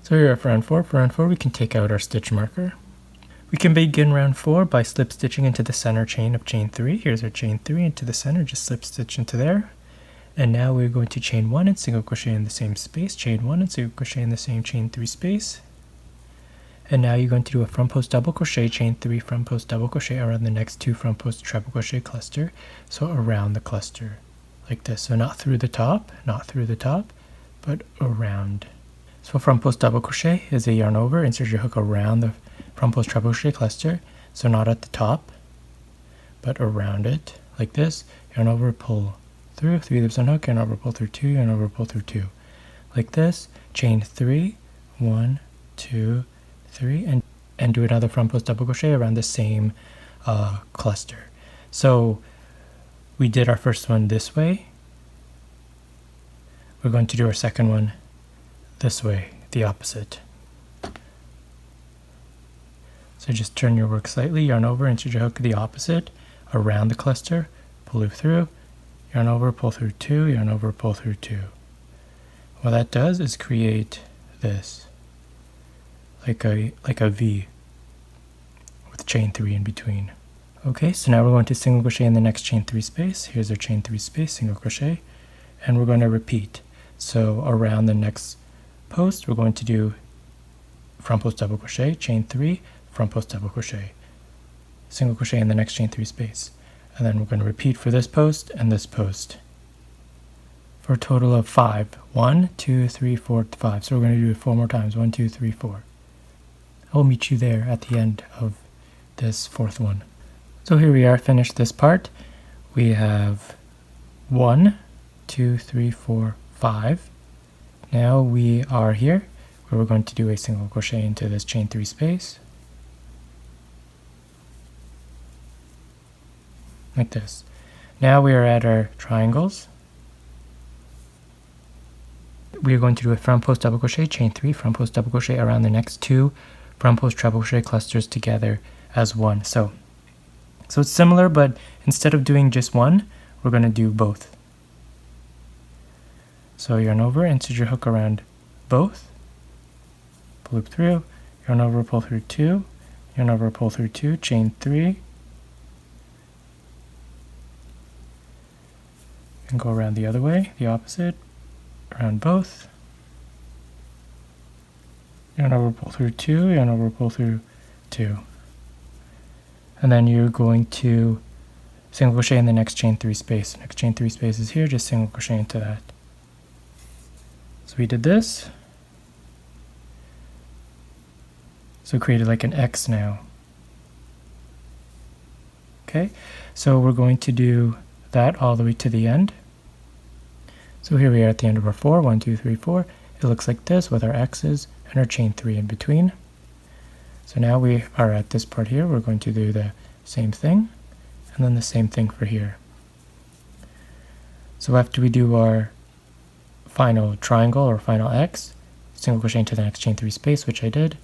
So here for round 4. For round 4 we can take out our stitch marker. We can begin round 4 by slip stitching into the center chain of chain 3. Here's our chain 3 into the center, just slip stitch into there. And now we're going to chain 1 and single crochet in the same space, chain 1 and single crochet in the same chain 3 space. And now you're going to do a front post double crochet, chain 3 front post double crochet around the next 2 front post treble crochet cluster, so around the cluster like this. So not through the top, but around. So front post double crochet is a yarn over, insert your hook around the front post treble crochet cluster, so not at the top, but around it like this. Yarn over, pull through, 3 loops on hook, yarn over, pull through 2, yarn over, pull through 2 like this. Chain 3, 1, 2, 3, and do another front post double crochet around the same cluster. So we did our first one this way. We're going to do our second one this way, the opposite. So just turn your work slightly, yarn over, insert your hook the opposite, around the cluster, pull loop through, yarn over, pull through 2, yarn over, pull through 2. What that does is create this, like a V with chain 3 in between. Okay, so now we're going to single crochet in the next chain 3 space. Here's our chain 3 space, single crochet, and we're going to repeat. So around the next post, we're going to do front post double crochet, chain 3, front post double crochet, single crochet in the next chain 3 space, and then we're going to repeat for this post and this post for a total of 5. 1, 2, 3, 4, 5. So we're going to do it 4 more times. 1, 2, 3, 4. I'll meet you there at the end of this 4th one. So here we are, finished this part. We have 1, 2, 3, 4, 5. Now we are here where we're going to do a single crochet into this chain 3 space like this. Now we are at our triangles. We are going to do a front post double crochet, chain 3, front post double crochet around the next 2 front post treble crochet clusters together as one. So it's similar, but instead of doing just one, we're going to do both. So yarn over, insert your hook around both, pull loop through, yarn over, pull through 2, yarn over, pull through 2, chain 3, and go around the other way, the opposite, around both, yarn over, pull through 2, yarn over, pull through 2. And then you're going to single crochet in the next chain 3 space. Next chain 3 space is here, just single crochet into that. So we did this. So we created like an X now. Okay, so we're going to do that all the way to the end. So here we are at the end of our 4. 1, 2, 3, 4. It looks like this with our X's and our chain 3 in between. So now we are at this part here. We're going to do the same thing, and then the same thing for here. So after we do our final triangle or final X, single crochet into the next chain 3 space, which I did,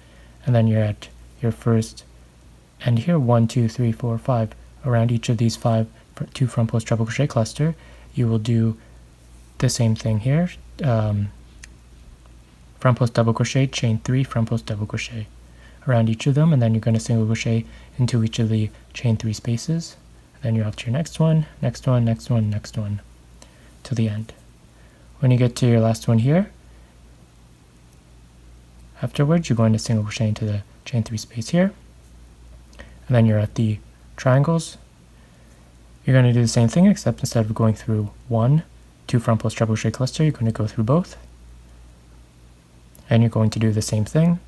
and then you're at your first end here, 1, 2, 3, 4, 5. Around each of these 2 front post treble crochet cluster, you will do the same thing here. Front post double crochet, chain 3, front post double crochet around each of them, and then you're going to single crochet into each of the chain 3 spaces. Then you're off to your next one, next one, next one, next one, to the end. When you get to your last one here, afterwards you're going to single crochet into the chain 3 space here, and then you're at the triangles. You're going to do the same thing, except instead of going through 1, 2 front post treble crochet cluster, you're going to go through both, and you're going to do the same thing.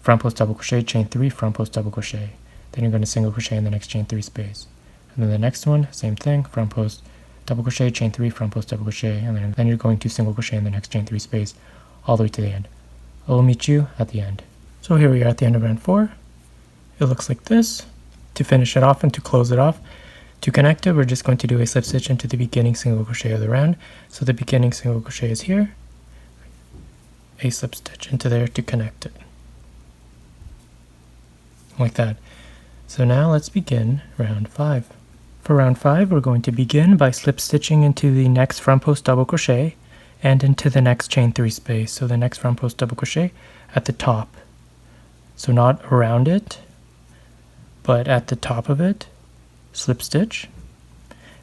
Front post double crochet, chain 3, front post double crochet. Then you're going to single crochet in the next chain 3 space. And then the next one, same thing, front post double crochet, chain 3, front post double crochet, and then you're going to single crochet in the next chain 3 space all the way to the end. I will meet you at the end. So here we are at the end of round 4. It looks like this. To finish it off and to close it off, to connect it, we're just going to do a slip stitch into the beginning single crochet of the round. So the beginning single crochet is here, a slip stitch into there to connect it. Like that. So now let's begin round 5. For round 5, we're going to begin by slip stitching into the next front post double crochet and into the next chain 3 space. So the next front post double crochet at the top. So not around it, but at the top of it, slip stitch,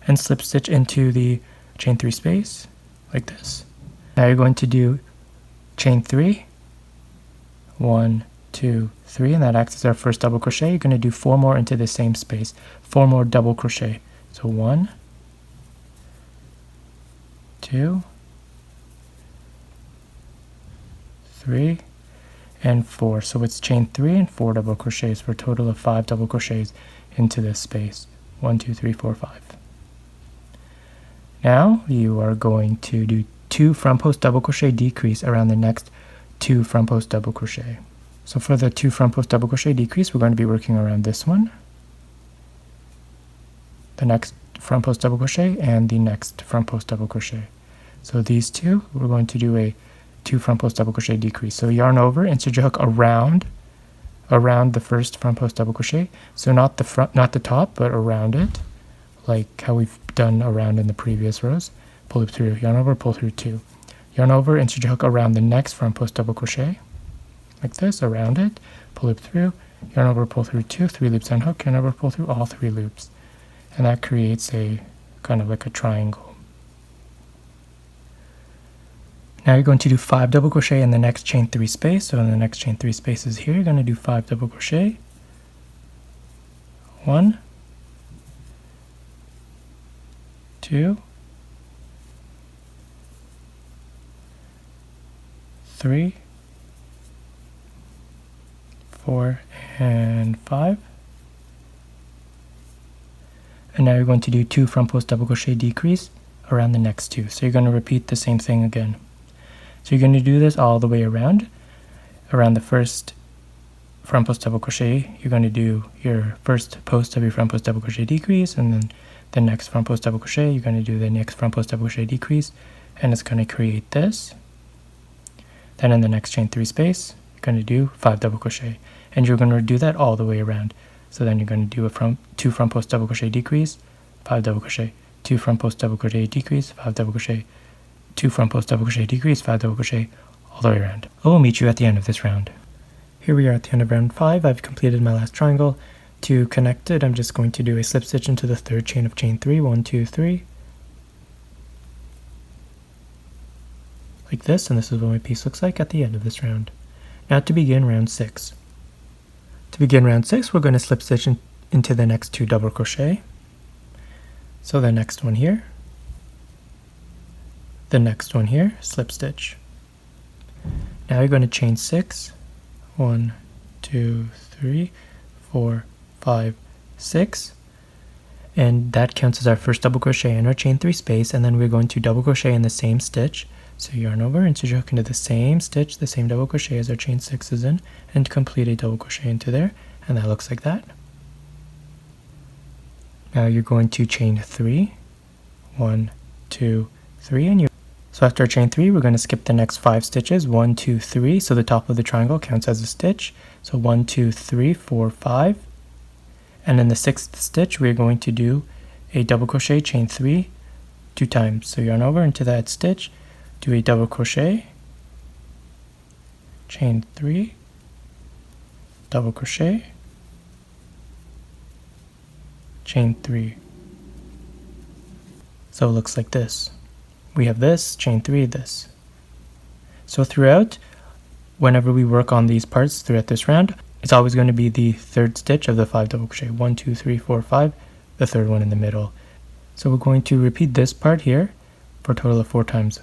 and slip stitch into the chain 3 space like this. Now you're going to do chain 3, 1, 2, 3, and that acts as our first double crochet. You're going to do 4 more into the same space, 4 more double crochet. So 1, 2, 3, and 4. So it's chain 3 and 4 double crochets for a total of 5 double crochets into this space. 1, 2, 3, 4, 5. Now you are going to do 2 front post double crochet decrease around the next 2 front post double crochet. So for the 2 front post double crochet decrease, we're going to be working around this one, the next front post double crochet, and the next front post double crochet. So these two, we're going to do a 2 front post double crochet decrease. So yarn over, insert your hook around the first front post double crochet. So not the front, not the top, but around it, like how we've done around in the previous rows. Pull loop through, yarn over, pull through 2. Yarn over, insert your hook around the next front post double crochet, like this, around it, pull loop through, yarn over, pull through 2, 3 loops unhook, yarn over, pull through all 3 loops. And that creates a kind of like a triangle. Now you're going to do 5 double crochet in the next chain 3 space. So in the next chain 3 spaces here, you're going to do 5 double crochet. 1, 2, 3, 4, and 5. And now you're going to do 2 front post double crochet decrease around the next 2. So you're going to repeat the same thing again. So you're going to do this all the way around the first front post double crochet. You're going to do your first post of your front post double crochet decrease, and then the next front post double crochet, you're going to do the next front post double crochet decrease, and it's going to create this. Then in the next chain 3 space, you're going to do 5 double crochet, and you're going to do that all the way around. So then you're going to do a 2 front post double crochet decrease, 5 double crochet, 2 front post double crochet decrease, 5 double crochet, 2 front post double crochet decrease, 5 double crochet, all the way around. I will meet you at the end of this round. Here we are at the end of round 5. I've completed my last triangle. To connect it, I'm just going to do a slip stitch into the 3rd chain of chain 3, 1, 2, 3, like this, and this is what my piece looks like at the end of this round. Now to begin round 6. To begin round 6, we're going to slip stitch into the next 2 double crochet. So the next one here, the next one here, slip stitch. Now you're going to chain 6, 1, 2, 3, 4, 5, 6, and that counts as our first double crochet in our chain 3 space, and then we're going to double crochet in the same stitch. So yarn over, insert your hook into the same stitch, the same double crochet as our chain 6 is in, and complete a double crochet into there, and that looks like that. Now you're going to chain 3, 1, 2, 3, and so after chain 3, we're going to skip the next 5 stitches, 1, 2, 3, so the top of the triangle counts as a stitch. So 1, 2, 3, 4, 5, and in the 6th stitch, we're going to do a double crochet, chain 3, 2 times. So yarn over into that stitch, do a double crochet, chain 3, double crochet, chain 3. So it looks like this. We have this, chain 3, this. So throughout, whenever we work on these parts throughout this round, it's always going to be the 3rd stitch of the 5 double crochet. 1, 2, 3, 4, 5, the 3rd one in the middle. So we're going to repeat this part here for a total of 4 times.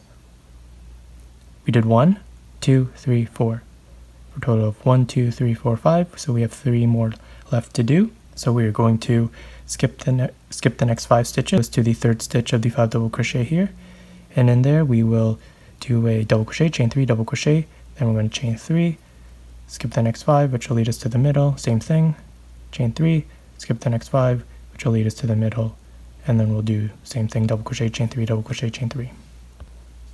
We did 1, 2, 3, 4. For a total of 1, 2, 3, 4, 5. So we have 3 more left to do. So we're going to skip the next 5 stitches to the 3rd stitch of the 5 double crochet here. And in there we will do a double crochet, chain 3, double crochet, then we're going to chain 3, skip the next 5, which will lead us to the middle, same thing, chain 3, skip the next 5, which will lead us to the middle, and then we'll do same thing, double crochet, chain 3, double crochet, chain 3.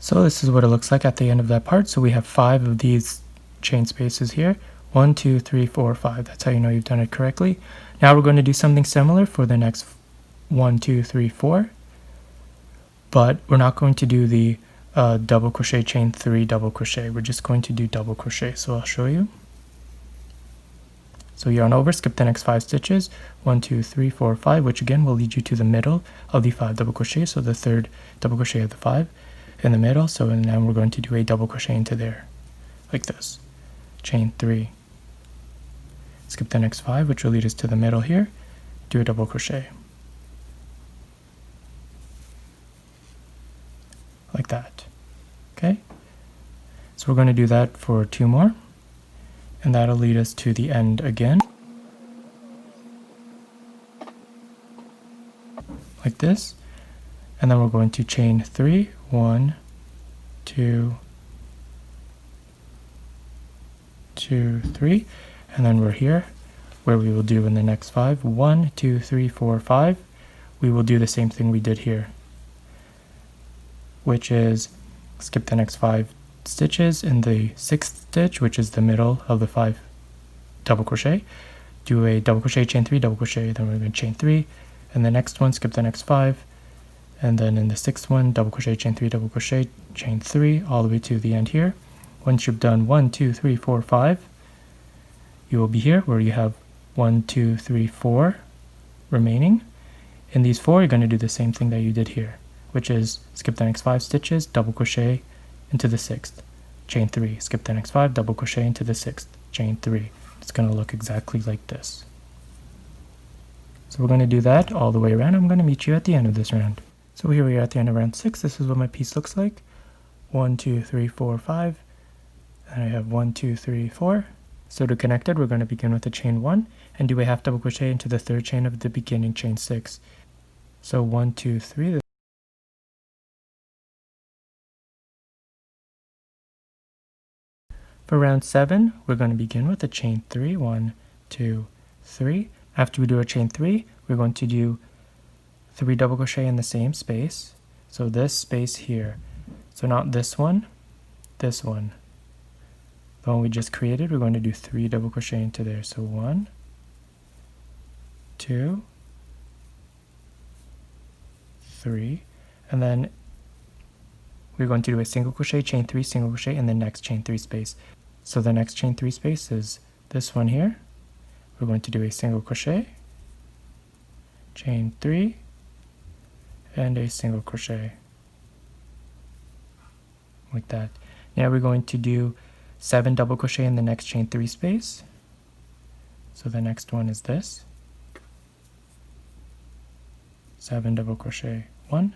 So this is what it looks like at the end of that part. So we have 5 of these chain spaces here, 1, 2, 3, 4, 5. That's how you know you've done it correctly. Now we're going to do something similar for the next 1, 2, 3, 4. But we're not going to do the double crochet, chain 3, double crochet. We're just going to do double crochet, so I'll show you. So yarn over, skip the next 5 stitches, 1, 2, 3, 4, 5, which again will lead you to the middle of the 5 double crochet, so the third double crochet of the 5 in the middle. So now we're going to do a double crochet into there, like this, chain 3, skip the next 5, which will lead us to the middle here, do a double crochet, like that. Okay, so we're going to do that for 2 more. And that'll lead us to the end again, like this. And then we're going to chain 3, 1, 2, 2, 3, and then we're here where we will do in the next 5, 1, 2, 3, 4, 5. We will do the same thing we did here, which is skip the next 5 stitches in the 6th stitch, which is the middle of the 5 double crochet, do a double crochet, chain 3, double crochet, then we're going to chain 3, and the next one, skip the next 5, and then in the 6th one, double crochet, chain 3, double crochet, chain 3, all the way to the end here. Once you've done 1, 2, 3, 4, 5, you will be here where you have 1, 2, 3, 4 remaining. In these 4, you're going to do the same thing that you did here, which is skip the next 5 stitches, double crochet into the 6th, chain 3, skip the next 5, double crochet into the 6th, chain 3. It's going to look exactly like this. So we're going to do that all the way around. I'm going to meet you at the end of this round. So here we are at the end of round 6. This is what my piece looks like. 1, 2, 3, 4, 5, and I have 1, 2, 3, 4. So to connect it, we're going to begin with a chain 1 and do a half double crochet into the 3rd chain of the beginning chain 6. So 1, 2, 3. For round 7, we're going to begin with a chain 3, 1, 2, 3. After we do our chain 3, we're going to do 3 double crochet in the same space. So this space here. So not this one, this one. The one we just created, we're going to do 3 double crochet into there. So 1, 2, 3, and then we're going to do a single crochet, chain 3, single crochet in the next chain 3 space. So the next chain 3 space is this one here. We're going to do a single crochet, chain 3, and a single crochet, like that. Now we're going to do 7 double crochet in the next chain 3 space. So the next one is this. 7 double crochet, 1.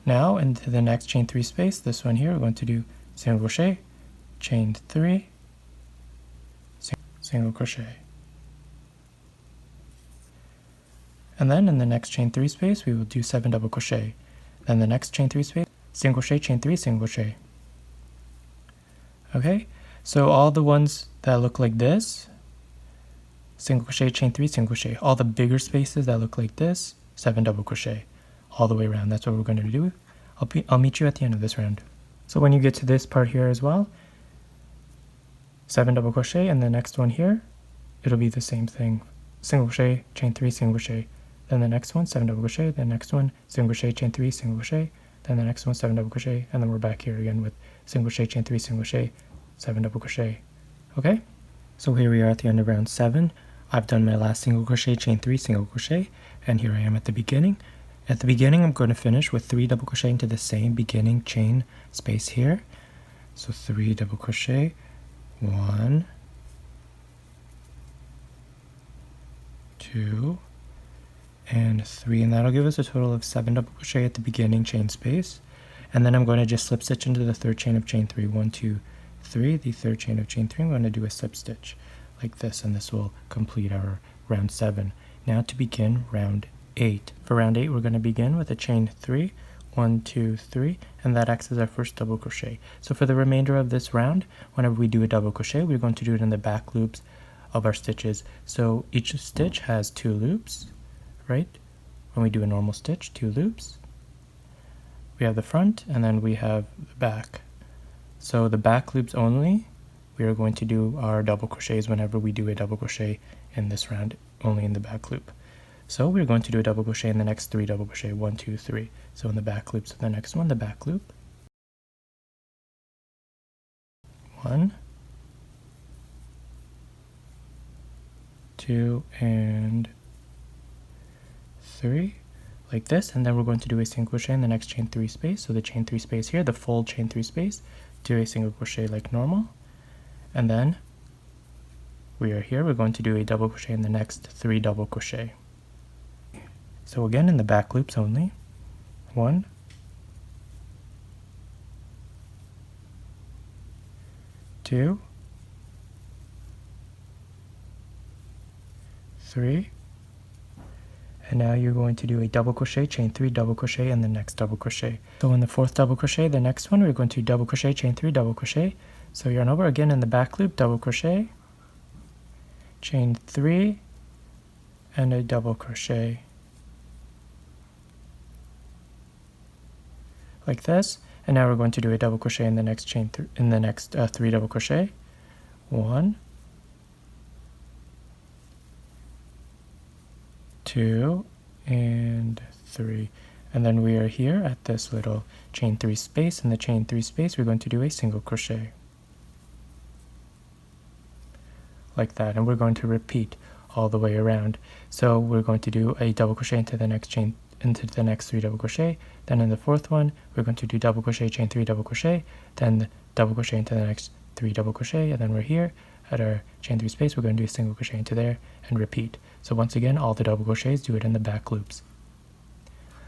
Now into the next chain 3 space, this one here, we're going to do single crochet, chain 3, single crochet. And then in the next chain 3 space, we will do 7 double crochet. Then the next chain 3 space, single crochet, chain 3, single crochet. Okay, so all the ones that look like this, single crochet, chain 3, single crochet. All the bigger spaces that look like this, 7 double crochet. All the way around. That's what we're going to do. I'll meet you at the end of this round. So when you get to this part here as well, 7 double crochet, and the next one here, it'll be the same thing. Single crochet, chain 3, single crochet. Then the next one, 7 double crochet. The next one, single crochet, chain 3, single crochet. Then the next one, 7 double crochet, and then we're back here again with single crochet, chain 3, single crochet, 7 double crochet. Okay? So here we are at the end of round 7. I've done my last single crochet, chain 3, single crochet, and here I am at the beginning. At the beginning, I'm going to finish with 3 double crochet into the same beginning chain space here. So 3 double crochet, 1, 2, and 3, and that'll give us a total of 7 double crochet at the beginning chain space. And then I'm going to just slip stitch into the 3rd chain of chain 3, 1, 2, 3, the 3rd chain of chain 3. I'm going to do a slip stitch like this, and this will complete our round 7. Now to begin round 8. For round 8, we're going to begin with a chain 3, 1, 2, 3, and that acts as our first double crochet. So for the remainder of this round, whenever we do a double crochet, we're going to do it in the back loops of our stitches. So each stitch has 2 loops, right? When we do a normal stitch, 2 loops. We have the front, and then we have the back. So the back loops only we are going to do our double crochets whenever we do a double crochet in this round, only in the back loop. So we're going to do a double crochet in the next 3 double crochet, 1, 2, 3. So in the back loops of the next one, the back loop, 1, 2, and 3, like this, and then we're going to do a single crochet in the next chain 3 space. So the chain 3 space here, the full chain 3 space, do a single crochet like normal, and then we are here, we're going to do a double crochet in the next 3 double crochet. So again, in the back loops only, 1, 2, 3, and now you're going to do a double crochet, chain 3, double crochet, and the next double crochet. So in the 4th double crochet, the next one, we're going to double crochet, chain 3, double crochet. So yarn over again in the back loop, double crochet, chain 3, and a double crochet. Like this, and now we're going to do a double crochet in the next chain in the next 3 double crochet. 1, 2, and 3, and then we are here at this little chain 3 space. In the chain 3 space, we're going to do a single crochet like that, and we're going to repeat all the way around. So we're going to do a double crochet into the next chain, into the next 3 double crochet. Then in the 4th one, we're going to do double crochet, chain 3, double crochet, then double crochet into the next 3 double crochet, and then we're here at our chain 3 space, we're going to do a single crochet into there and repeat. So once again, all the double crochets, do it in the back loops.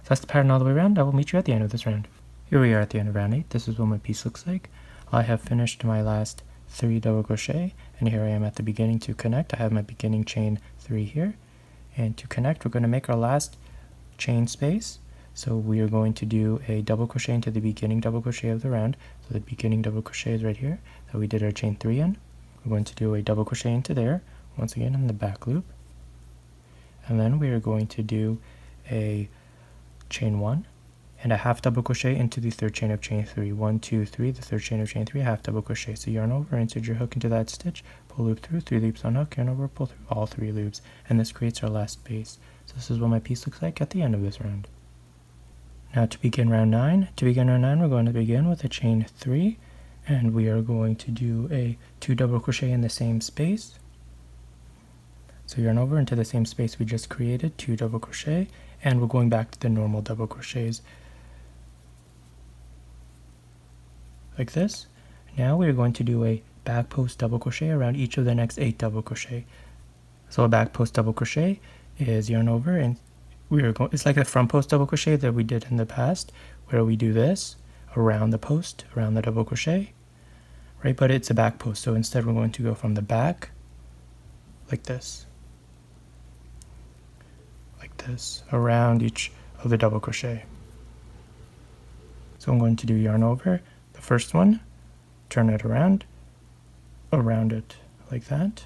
So that's the pattern all the way around. I will meet you at the end of this round. Here we are at the end of round 8. This is what my piece looks like. I have finished my last 3 double crochet, and here I am at the beginning to connect. I have my beginning chain 3 here, and to connect, we're going to make our last chain space. So we are going to do a double crochet into the beginning double crochet of the round. So the beginning double crochet is right here that we did our chain 3 in. We're going to do a double crochet into there, once again in the back loop, and then we are going to do a chain 1 and a half double crochet into the 3rd chain of chain 3. 1, 2, 3, the 3rd chain of chain 3, half double crochet. So yarn over, insert your hook into that stitch, pull loop through, 3 loops on hook, yarn over, pull through all 3 loops, and this creates our last space. So this is what my piece looks like at the end of this round. Now to begin round 9, we're going to begin with a chain 3, and we are going to do a 2 double crochet in the same space. So yarn over into the same space we just created, 2 double crochet, and we're going back to the normal double crochets like this. Now we're going to do a back post double crochet around each of the next 8 double crochet. So a back post double crochet is yarn over, and it's like a front post double crochet that we did in the past, where we do this around the post, around the double crochet, right? But it's a back post, so instead we're going to go from the back like this, around each of the double crochet. So I'm going to do yarn over the first one, turn it around it like that,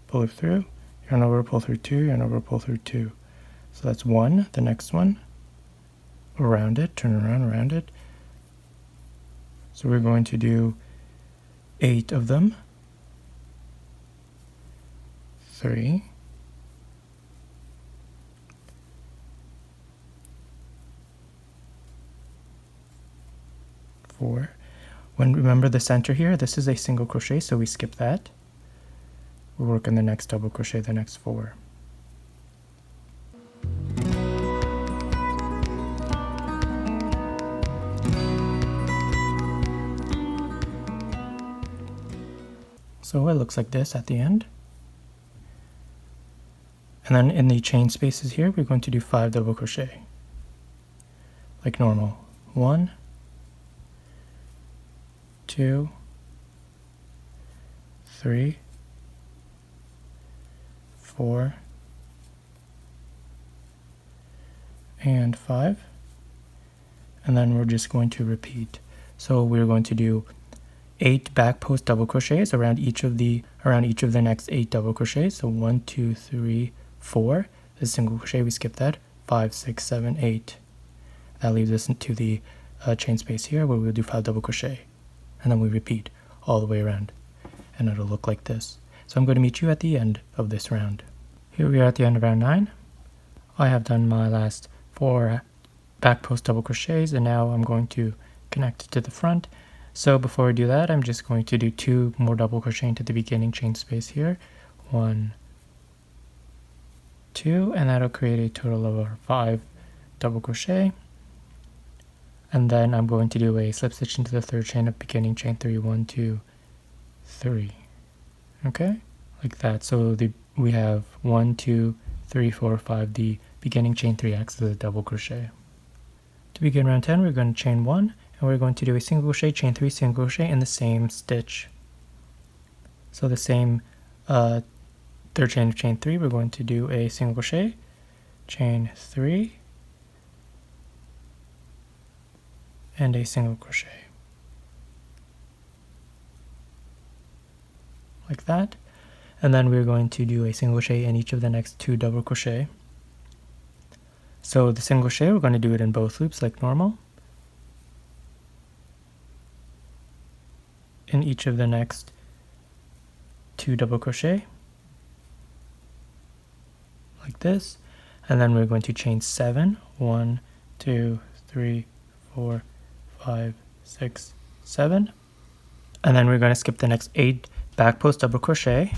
pull it through, yarn over, pull through 2, yarn over, pull through 2. So that's 1, the next one, around it, turn around it. So we're going to do 8 of them. 3, 4. Remember the center here, this is a single crochet, so we skip that. We'll work on the next double crochet, the next 4. So it looks like this at the end. And then in the chain spaces here, we're going to do 5 double crochet, like normal. 1, 2, 3, 4, and 5. And then we're just going to repeat. So we're going to do 8 back post double crochets around each of the next 8 double crochets. So 1, 2, 3, 4. The single crochet, we skip that. 5, 6, 7, 8. That leaves us into the chain space here where we'll do 5 double crochet, and then we repeat all the way around. and it'll look like this. So I'm going to meet you at the end of this round. Here we are at the end of round 9. I have done my last 4 back post double crochets, and now I'm going to connect it to the front. So before I do that, I'm just going to do 2 more double crochet into the beginning chain space here. 1, 2, and that'll create a total of 5 double crochet. And then I'm going to do a slip stitch into the 3rd chain of beginning chain 3, 1, 2, 3. Okay, like that. So we have 1, 2, 3, 4, 5. The beginning chain 3 acts as a double crochet. To begin round 10, we're going to chain 1, and we're going to do a single crochet, chain 3, single crochet in the same stitch. So the same 3rd chain of chain 3, we're going to do a single crochet, chain 3, and a single crochet. Like that. And then we're going to do a single crochet in each of the next 2 double crochet. So the single crochet, we're going to do it in both loops like normal. In each of the next 2 double crochet, like this. And then we're going to chain 7, 1, 2, 3, 4, 5, 6, 7. And then we're going to skip the next 8 back post double crochet,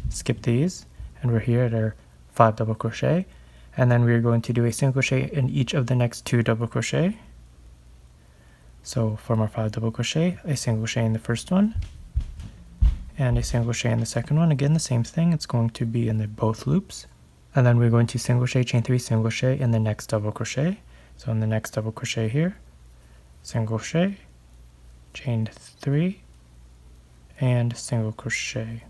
skip these, and we're here at our 5 double crochet. And then we're going to do a single crochet in each of the next 2 double crochet. So from our 5 double crochet, a single crochet in the first one, and a single crochet in the second one. Again, the same thing, it's going to be in both loops. And then we're going to single crochet, chain 3, single crochet in the next double crochet. So in the next double crochet here, single crochet, chain 3, and single crochet.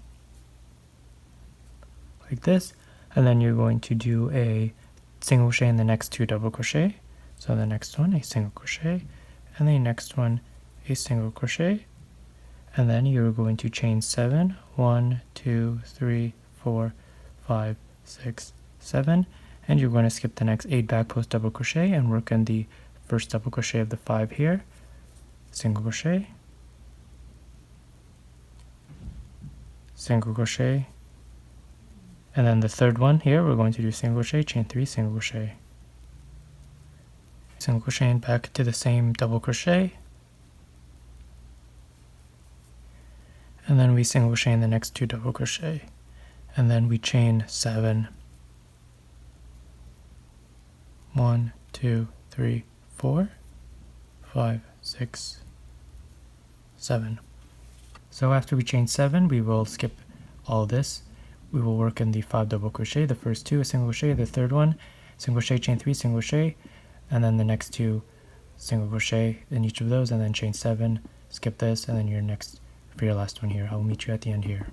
Like this. And then you're going to do a single crochet in the next 2 double crochet. So the next one, a single crochet, and the next one, a single crochet. And then you're going to chain 7, 1, 2, 3, 4, 5, 6, 7, and you're going to skip the next 8 back post double crochet and work in the first double crochet of the 5 here, single crochet, single crochet, and then the 3rd one here, we're going to do single crochet, chain 3, single crochet, single crochet, and back to the same double crochet, and then we single crochet in the next 2 double crochet, and then we chain 7, 1, 2, 3, 4, 5, 6, 7. So after we chain 7, we will skip all this. We will work in the 5 double crochet, the first 2 a single crochet, the 3rd one single crochet, chain 3, single crochet, and then the next 2 single crochet in each of those, and then chain 7, skip this, and then your next for your last one here. I'll meet you at the end here.